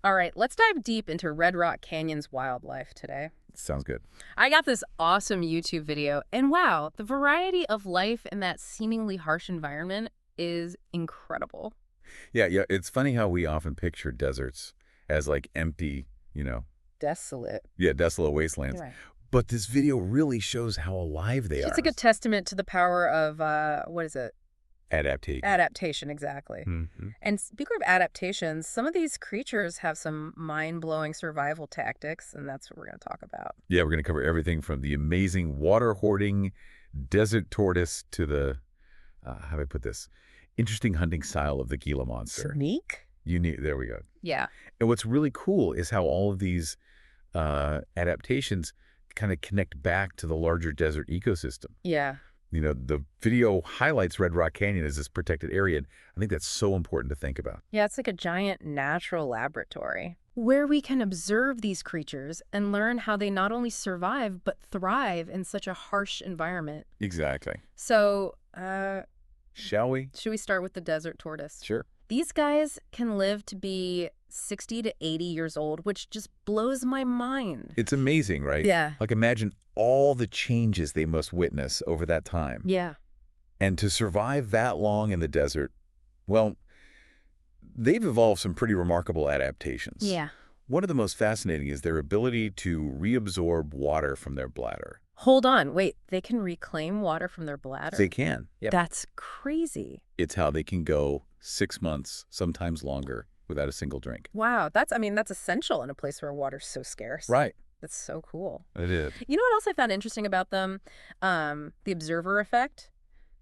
All right, let's dive deep into Red Rock Canyon's wildlife today. Sounds good. I got this awesome YouTube video, and wow, the variety of life in that seemingly harsh environment is incredible. Yeah. It's funny how we often picture deserts as like empty, you know, Desolate. desolate wastelands. Right. But this video really shows how alive they It's are. a good testament to the power of, what is it? Adaptation. Adaptation, exactly. Hmm. And speaking of adaptations, some of these creatures have some mind-blowing survival tactics, and that's what we're going to talk about. Yeah, we're going to cover everything from the amazing water-hoarding desert tortoise to the, how do I put this, interesting hunting style of the Gila monster. Sneak? There we go. Yeah. And what's really cool is how all of these adaptations kind of connect back to the larger desert ecosystem. Yeah. You know, the video highlights Red Rock Canyon as this protected area, and I think that's so important to think about. Yeah, it's like a giant natural laboratory where we can observe these creatures and learn how they not only survive but thrive in such a harsh environment. Exactly. So, Shall we? should we start with the desert tortoise? Sure. These guys can live to be 60 to 80 years old, which just blows my mind. It's amazing, right? Yeah. Like, imagine all the changes they must witness over that time. Yeah. And to survive that long in the desert, well, they've evolved some pretty remarkable adaptations. Yeah. One of the most fascinating is their ability to reabsorb water from their bladder. Hold on. Wait, they can reclaim water from their bladder? They can. Yep. That's crazy. It's how they can go 6 months, sometimes longer, without a single drink. Wow. That's essential in a place where water's so scarce. Right. That's so cool. It is. You know what else I found interesting about them? The observer effect.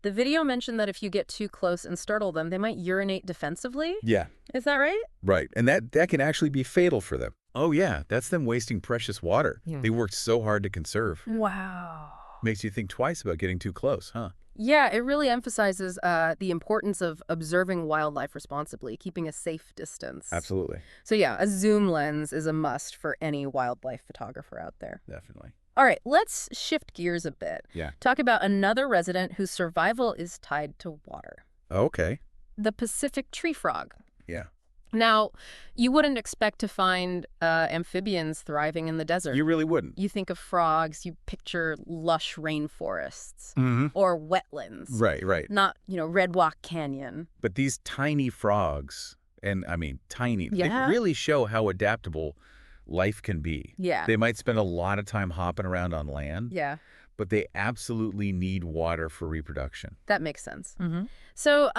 The video mentioned that if you get too close and startle them, they might urinate defensively. Yeah. Is that right? Right. And that can actually be fatal for them. Oh, yeah. That's them wasting precious water. Yeah. They worked so hard to conserve. Wow. Makes you think twice about getting too close, huh? Yeah, it really emphasizes the importance of observing wildlife responsibly, keeping a safe distance. Absolutely. So yeah, a zoom lens is a must for any wildlife photographer out there. Definitely. All right, let's shift gears a bit. Yeah. Talk about another resident whose survival is tied to water. Okay. The Pacific tree frog. Yeah. Now, you wouldn't expect to find amphibians thriving in the desert. You really wouldn't. You think of frogs, you picture lush rainforests Mm-hmm. or wetlands. Right. Not, Red Rock Canyon. But these tiny frogs, and I mean tiny, Yeah. they really show how adaptable life can be. Yeah. They might spend a lot of time hopping around on land, Yeah, but they absolutely need water for reproduction. that makes sense. Mm-hmm. So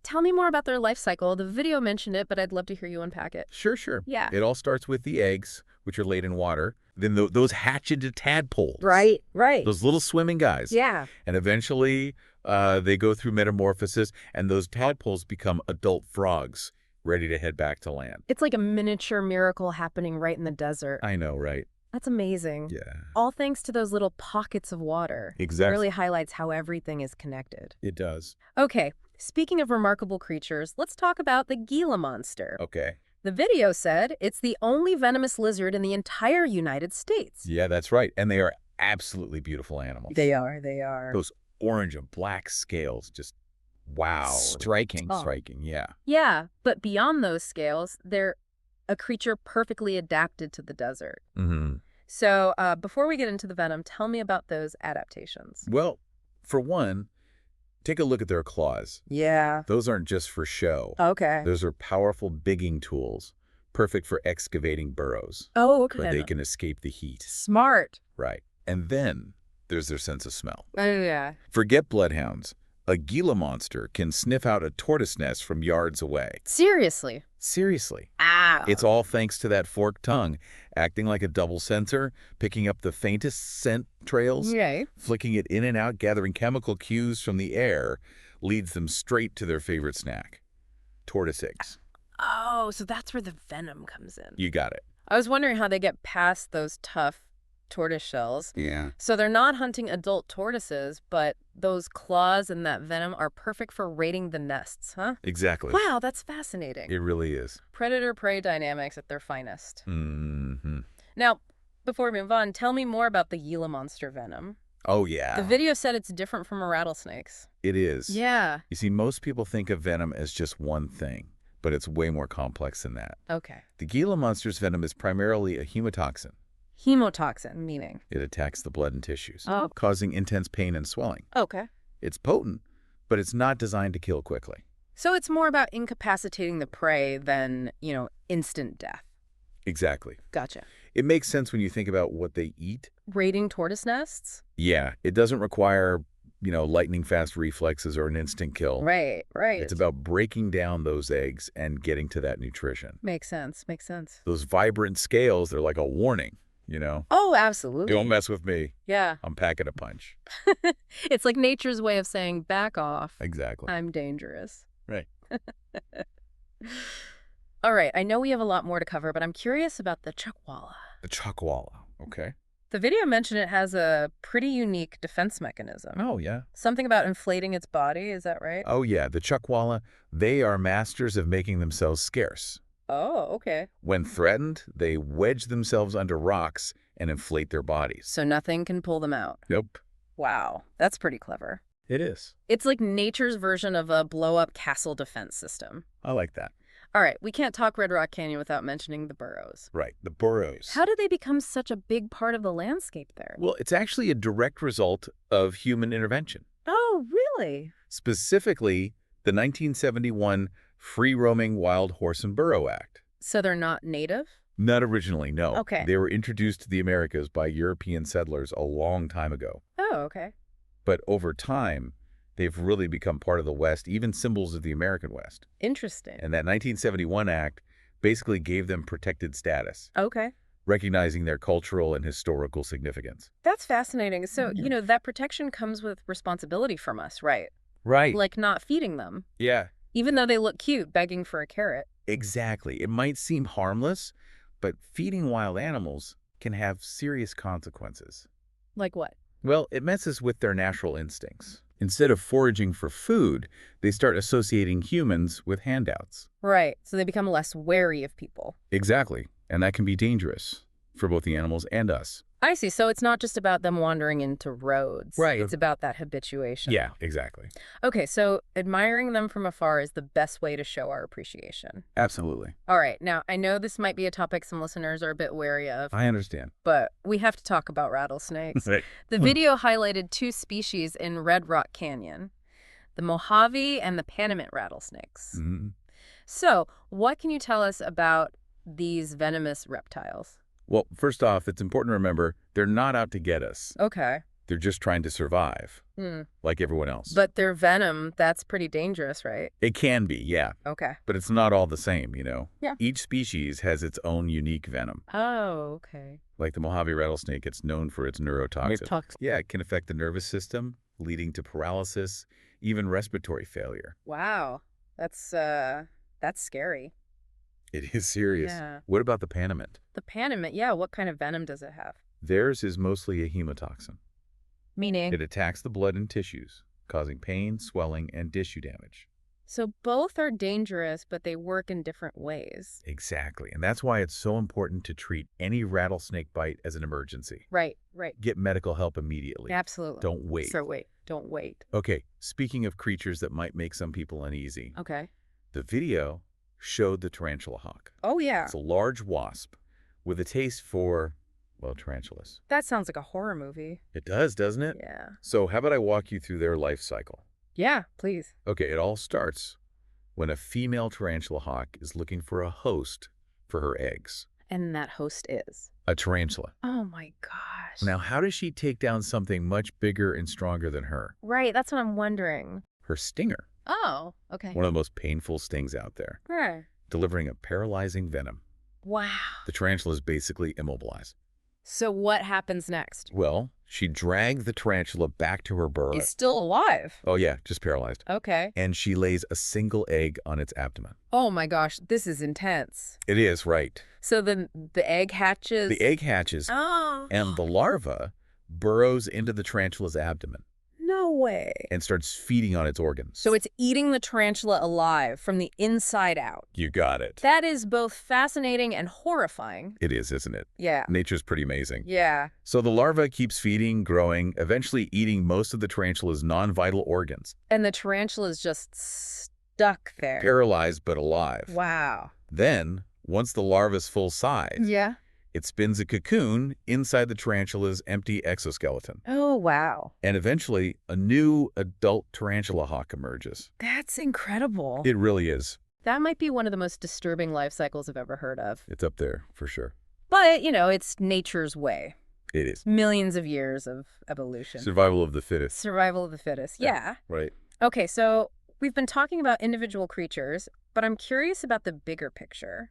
tell me more about their life cycle. The video mentioned it, but I'd love to hear you unpack it. Sure. Yeah. It all starts with the eggs, which are laid in water. Then those hatch into tadpoles. Right. Those little swimming guys. Yeah. And eventually they go through metamorphosis, and those tadpoles become adult frogs ready to head back to land. It's like a miniature miracle happening right in the desert. I know, right? That's amazing. Yeah. All thanks to those little pockets of water. Exactly. Really highlights how everything is connected. It does. Okay, speaking of remarkable creatures, let's talk about the Gila monster. Okay. The video said it's the only venomous lizard in the entire United States. Yeah, that's right. And they are absolutely beautiful animals. They are. Those orange and black scales, just wow. Striking. Oh. Striking, yeah. Yeah, but beyond those scales, they're a creature perfectly adapted to the desert. Mm-hmm. So before we get into the venom, tell me about those adaptations. Well, for one, take a look at their claws. Yeah. Those aren't just for show. Okay. Those are powerful bigging tools, perfect for excavating burrows, Oh, okay. where they can escape the heat. Smart. Right. And then there's their sense of smell. Oh, yeah. Forget bloodhounds. A Gila monster can sniff out a tortoise nest from yards away. Seriously. Seriously. Ow. It's all thanks to that forked tongue, acting like a double sensor, picking up the faintest scent trails, Yay. flicking it in and out, gathering chemical cues from the air, leads them straight to their favorite snack, tortoise eggs. Oh, so that's where the venom comes in. You got it. I was wondering how they get past those tough tortoise shells. Yeah. So they're not hunting adult tortoises, but those claws and that venom are perfect for raiding the nests, huh? Exactly. Wow, that's fascinating. It really is. Predator-prey dynamics at their finest. Mm-hmm. Now, before we move on, tell me more about the Gila monster venom. Oh, yeah. The video said it's different from a rattlesnake's. It is. Yeah. You see, most people think of venom as just one thing, but it's way more complex than that. Okay. The Gila monster's venom is primarily a hemotoxin. Hemotoxin, meaning? It attacks the blood and tissues, Oh. causing intense pain and swelling. Okay. It's potent, but it's not designed to kill quickly. So it's more about incapacitating the prey than, instant death. Exactly. Gotcha. It makes sense when you think about what they eat. Raiding tortoise nests? Yeah, it doesn't require, lightning-fast reflexes or an instant kill. Right. It's about breaking down those eggs and getting to that nutrition. Makes sense. Those vibrant scales, they're like a warning, Oh, absolutely. Don't mess with me. Yeah. I'm packing a punch. It's like nature's way of saying, back off. Exactly. I'm dangerous. Right. All right, I know we have a lot more to cover, but I'm curious about the chuckwalla. The chuckwalla. Okay. The video mentioned it has a pretty unique defense mechanism. Oh, yeah. Something about inflating its body, is that right? Oh, yeah. The chuckwalla, they are masters of making themselves scarce. Oh, okay. When threatened, they wedge themselves under rocks and inflate their bodies. So nothing can pull them out. Nope. Wow, that's pretty clever. It is. It's like nature's version of a blow-up castle defense system. I like that. All right, we can't talk Red Rock Canyon without mentioning the burrows. Right. The burrows. How did they become such a big part of the landscape there? Well, it's actually a direct result of human intervention. Oh, really? Specifically, the 1971 Free Roaming Wild Horse and Burro Act. So they're not native? Not originally, no. Okay. They were introduced to the Americas by European settlers a long time ago. Oh, okay. But over time, they've really become part of the West, even symbols of the American West. Interesting. And that 1971 act basically gave them protected status, Okay. recognizing their cultural and historical significance. That's fascinating. So, Yeah. that protection comes with responsibility from us, right? Right. Like not feeding them, Yeah, even though they look cute, begging for a carrot. exactly. It might seem harmless, but feeding wild animals can have serious consequences. Like what? Well, it messes with their natural instincts. Instead of foraging for food, they start associating humans with handouts. Right. So they become less wary of people. Exactly. And that can be dangerous for both the animals and us. I see. So it's not just about them wandering into roads. Right. It's about that habituation. Yeah, exactly. Okay. So admiring them from afar is the best way to show our appreciation. Absolutely. All right. Now, I know this might be a topic some listeners are a bit wary of, I understand. but we have to talk about rattlesnakes. Right. The video highlighted two species in Red Rock Canyon, the Mojave and the Panamint rattlesnakes. Mm-hmm. So, what can you tell us about these venomous reptiles? Well, first off, it's important to remember they're not out to get us. Okay. They're just trying to survive, Hmm. like everyone else. But their venom, that's pretty dangerous, right? It can be, yeah. Okay. But it's not all the same, Yeah. Each species has its own unique venom. Oh, okay. Like the Mojave rattlesnake, it's known for its neurotoxin. Yeah, it can affect the nervous system, leading to paralysis, even respiratory failure. Wow. That's scary. It is serious. Yeah. What about the Panamint? The Panamint, yeah, what kind of venom does it have? Theirs is mostly a hemotoxin. Meaning? It attacks the blood and tissues, causing pain, swelling, and tissue damage. So both are dangerous, but they work in different ways. Exactly. And that's why it's so important to treat any rattlesnake bite as an emergency. Right. Get medical help immediately. Absolutely. Don't wait. So don't wait. Okay, speaking of creatures that might make some people uneasy, Okay. the video showed the tarantula hawk. Oh, yeah. It's a large wasp with a taste for, well, tarantulas. That sounds like a horror movie. It does, doesn't it? Yeah. So how about I walk you through their life cycle? Yeah, please. Okay, it all starts when a female tarantula hawk is looking for a host for her eggs. And that host is? A tarantula. Oh, my gosh. Now, how does she take down something much bigger and stronger than her? Right, that's what I'm wondering. Her stinger. Oh, okay. One of the most painful stings out there, Yeah. delivering a paralyzing venom. Wow. The tarantula is basically immobilized. So what happens next? Well, she dragged the tarantula back to her burrow. He's still alive. Oh, yeah, just paralyzed. Okay. And she lays a single egg on its abdomen. Oh my gosh, this is intense. It is, right. So then the egg hatches? The egg hatches, Oh. and the larva burrows into the tarantula's abdomen No way. and starts feeding on its organs. So it's eating the tarantula alive from the inside out. You got it. That is both fascinating and horrifying. It is, isn't it? Yeah. Nature's pretty amazing. Yeah. So the larva keeps feeding, growing, eventually eating most of the tarantula's non-vital organs. And the tarantula is just stuck there. paralyzed but alive. Wow. Then, once the larva's full size, Yeah. it spins a cocoon inside the tarantula's empty exoskeleton. Oh, wow. And eventually, a new adult tarantula hawk emerges. That's incredible. It really is. That might be one of the most disturbing life cycles I've ever heard of. It's up there, for sure. But, it's nature's way. It is. Millions of years of evolution. Survival of the fittest. Survival of the fittest. Yeah. Right. Okay, so we've been talking about individual creatures, but I'm curious about the bigger picture.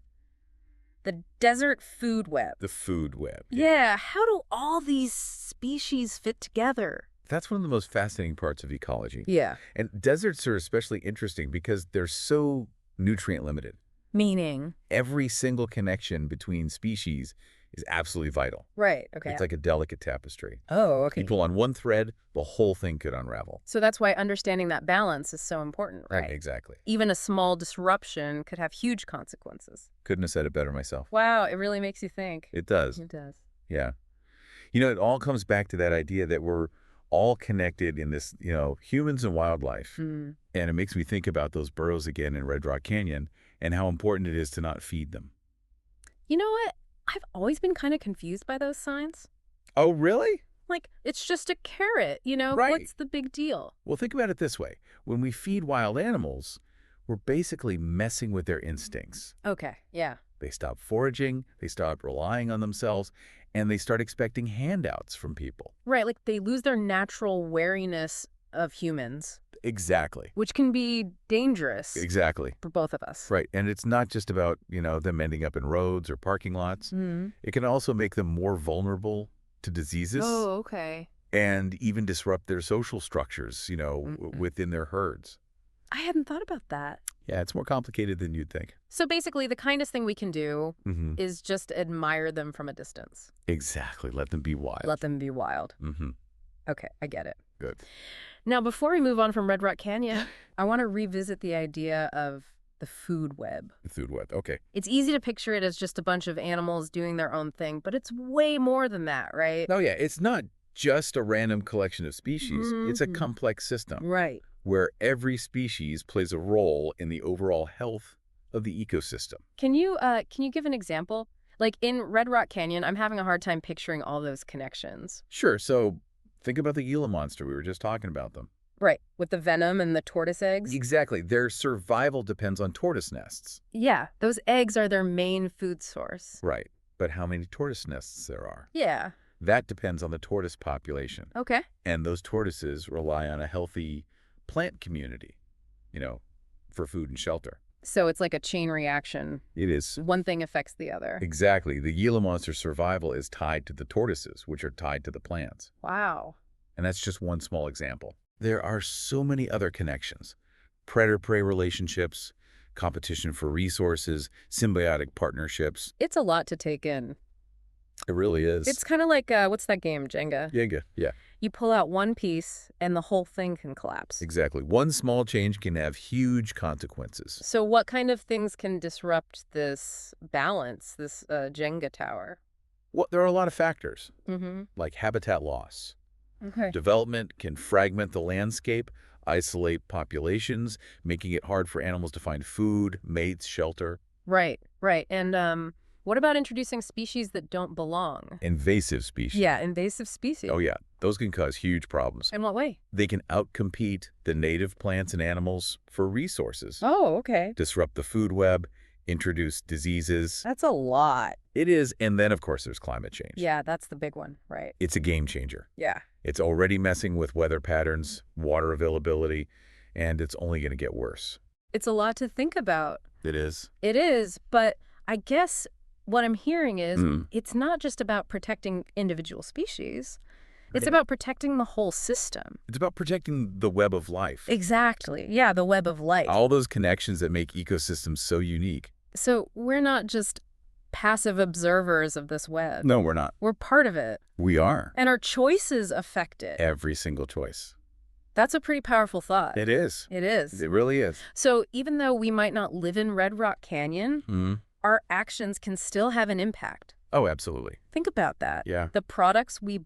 The desert food web. The food web. Yeah, how do all these species fit together? That's one of the most fascinating parts of ecology. Yeah. And deserts are especially interesting because they're so nutrient limited. Meaning? Every single connection between species is absolutely vital. Right, okay. It's like a delicate tapestry. Oh, okay. You pull on one thread, the whole thing could unravel. So that's why understanding that balance is so important, right? Exactly. Even a small disruption could have huge consequences. Couldn't have said it better myself. Wow, it really makes you think. It does. It does. Yeah. It all comes back to that idea that we're all connected in this, humans and wildlife. Mm. And it makes me think about those burrows again in Red Rock Canyon and how important it is to not feed them. You know what? I've always been kind of confused by those signs. Oh, really? Like, it's just a carrot, Right. What's the big deal? Well, think about it this way. When we feed wild animals, we're basically messing with their instincts. Okay, yeah. They stop foraging, they stop relying on themselves, and they start expecting handouts from people. Right, like they lose their natural wariness of humans, Exactly. which can be dangerous Exactly. for both of us. Right. And it's not just about, them ending up in roads or parking lots. Mm. It can also make them more vulnerable to diseases Oh, okay. and even disrupt their social structures, within their herds. I hadn't thought about that. Yeah, it's more complicated than you'd think. So basically, the kindest thing we can do Mm-hmm. is just admire them from a distance. Exactly. Let them be wild. Let them be wild. Mm-hmm. Okay, I get it. Good. Now, before we move on from Red Rock Canyon, I want to revisit the idea of the food web. The food web. Okay. It's easy to picture it as just a bunch of animals doing their own thing, but it's way more than that, right? No, yeah, it's not just a random collection of species. It's a Mhm. complex system Right. where every species plays a role in the overall health of the ecosystem. Can you give an example? Like in Red Rock Canyon, I'm having a hard time picturing all those connections. Sure. So think about the Gila monster. We were just talking about them. Right, with the venom and the tortoise eggs. Exactly. Their survival depends on tortoise nests. Yeah, those eggs are their main food source. Right. But how many tortoise nests there are? Yeah. That depends on the tortoise population. Okay. And those tortoises rely on a healthy plant community, for food and shelter. So it's like a chain reaction. It is. One thing affects the other. Exactly. The Gila monster's survival is tied to the tortoises, which are tied to the plants. Wow. And that's just one small example. There are so many other connections. Predator-prey relationships, competition for resources, symbiotic partnerships. It's a lot to take in. It really is. It's kind of like, what's that game, Jenga? Jenga, yeah. You pull out one piece and the whole thing can collapse. Exactly. One small change can have huge consequences. So what kind of things can disrupt this balance, this Jenga tower? Well, there are a lot of factors, Mm-hmm. like habitat loss. Okay. Development can fragment the landscape, isolate populations, making it hard for animals to find food, mates, shelter. Right, right. And what about introducing species that don't belong? Invasive species. Yeah, invasive species. Oh, yeah. Those can cause huge problems. In what way? They can outcompete the native plants and animals for resources, Oh, okay. disrupt the food web, introduce diseases. That's a lot. It is. And then, of course, there's climate change. Yeah, that's the big one, right? It's a game changer. Yeah. It's already messing with weather patterns, water availability, and it's only going to get worse. It's a lot to think about. It is. It is, but I guess what I'm hearing is Mm. it's not just about protecting individual species. It's Yeah. about protecting the whole system. It's about protecting the web of life. Exactly. Yeah, the web of life. All those connections that make ecosystems so unique. So we're not just passive observers of this web. No, we're not. We're part of it. We are. And our choices affect it. Every single choice. That's a pretty powerful thought. It is. It is. It really is. So even though we might not live in Red Rock Canyon, Mm. our actions can still have an impact. Oh, absolutely. Think about that. Yeah. The products we